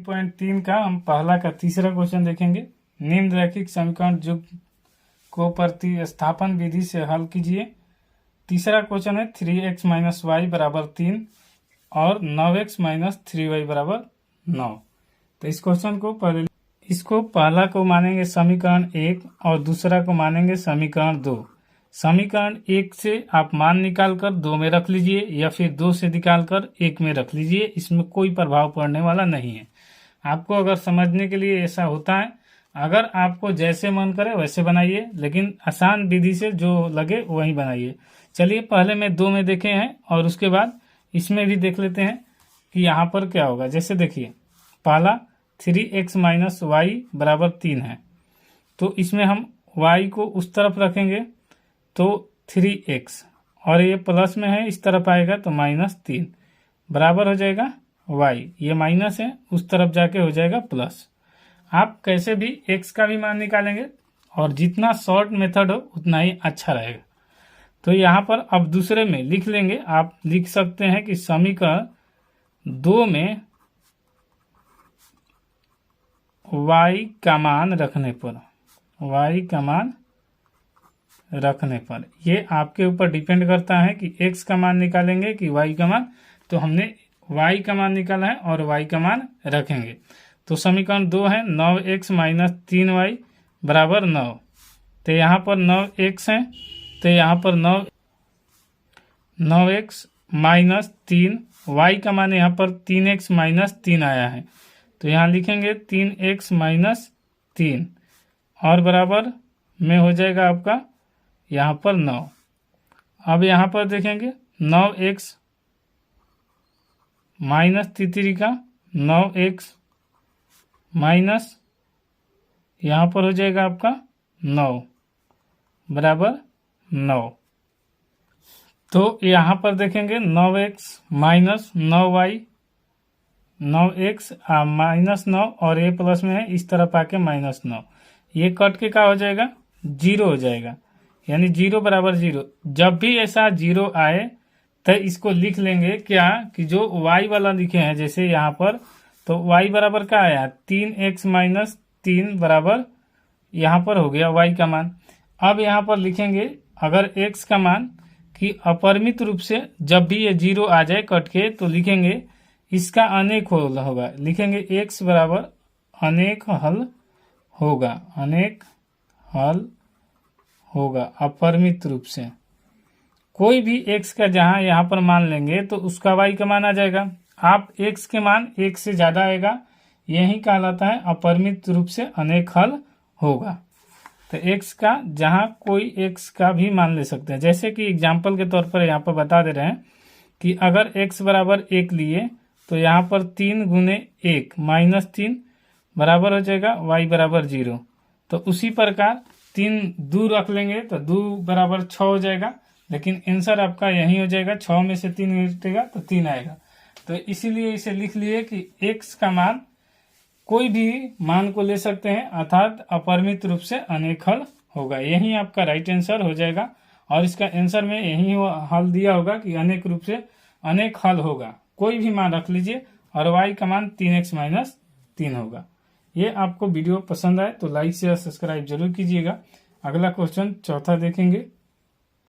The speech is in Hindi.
3.3 का हम पहला का तीसरा क्वेश्चन देखेंगे। निम्नलिखित समीकरण युग्म को प्रतिस्थापन विधि से हल कीजिए। तीसरा क्वेश्चन है 3x माइनस वाई बराबर 3 और 9x माइनस 3y बराबर 9। तो इस क्वेश्चन को पहला को मानेंगे समीकरण 1 और दूसरा को मानेंगे समीकरण 2। समीकरण 1 से आप मान निकालकर 2 में रख लीजिए या फिर 2 से निकालकर 1 में रख लीजिए, इसमें कोई प्रभाव पड़ने वाला नहीं है। आपको अगर समझने के लिए ऐसा होता है, अगर आपको जैसे मन करे वैसे बनाइए, लेकिन आसान विधि से जो लगे वही बनाइए। चलिए पहले में 2 में देखे हैं और उसके बाद इसमें भी देख लेते हैं कि यहाँ पर क्या होगा। जैसे देखिए पहला 3x माइनस वाई बराबर 3 है, तो इसमें हम y को उस तरफ रखेंगे तो 3x और ये प्लस में है, इस तरफ आएगा तो माइनस 3 बराबर हो जाएगा y। ये माइनस है, उस तरफ जाके हो जाएगा प्लस। आप कैसे भी x का भी मान निकालेंगे और जितना शॉर्ट मेथड हो उतना ही अच्छा रहेगा। तो यहाँ पर अब दूसरे में लिख लेंगे। आप लिख सकते हैं कि समीकरण 2 में y का मान रखने पर ये आपके ऊपर डिपेंड करता है कि x का मान निकालेंगे कि y का मान। तो हमने y का मान निकाला है और y का मान रखेंगे। तो समीकरण 2 है 9x माइनस 3y बराबर 9। तो यहाँ पर 9x है, तो यहाँ पर 9x माइनस 3, y का मान यहाँ पर 3x माइनस 3 आया है, तो यहाँ लिखेंगे 3x माइनस 3 और बराबर में हो जाएगा आपका यहाँ पर 9। अब यहाँ पर देखेंगे 9x माइनस 3 का 9x माइनस यहाँ पर हो जाएगा आपका 9 बराबर 9। तो यहाँ पर देखेंगे 9x minus 9y, 9x minus 9 और ये प्लस में है, इस तरफ आके माइनस 9, ये कट के क्या हो जाएगा 0 हो जाएगा, यानी 0 बराबर 0। जब भी ऐसा 0 आए तो इसको लिख लेंगे क्या कि जो y वाला लिखे हैं, जैसे यहाँ पर तो y बराबर क्या आया 3x माइनस 3 बराबर यहाँ पर हो गया y का मान। अब यहाँ पर लिखेंगे अगर x का मान कि अपरिमित रूप से जब भी ये 0 आ जाए कट के, तो लिखेंगे इसका अनेक हल होगा, लिखेंगे x बराबर अनेक हल होगा अपरिमित रूप से। कोई भी x का जहां यहाँ पर मान लेंगे तो उसका y का मान आ जाएगा। आप x के मान 1 से ज़्यादा आएगा, यही कहलाता है अपरिमित रूप से अनेक हल होगा। तो x का जहां कोई x का भी मान ले सकते हैं। जैसे कि एग्जाम्पल के तौर पर यहाँ पर बता दे रहे हैं कि अगर x बराबर 1 लिए तो यहाँ पर 3 गुने 1 माइनस 3 बराबर हो जाएगा y बराबर 0। तो उसी प्रकार 3 दूर रख लेंगे तो 2 बराबर 6 हो जाएगा, लेकिन आंसर आपका यही हो जाएगा, 6 में से 3 घटेगा तो 3 आएगा। तो इसीलिए इसे लिख लिए कि x का मान कोई भी मान को ले सकते हैं, अर्थात अपरिमित रूप से अनेक हल होगा। यही आपका राइट आंसर हो जाएगा और इसका आंसर में यही हल दिया होगा कि अनेक रूप से अनेक हल होगा। कोई भी मान रख लीजिए और y का मान 3x माइनस 3 होगा। ये आपको वीडियो पसंद आए तो लाइक शेयर सब्सक्राइब जरूर कीजिएगा। अगला क्वेश्चन चौथा देखेंगे।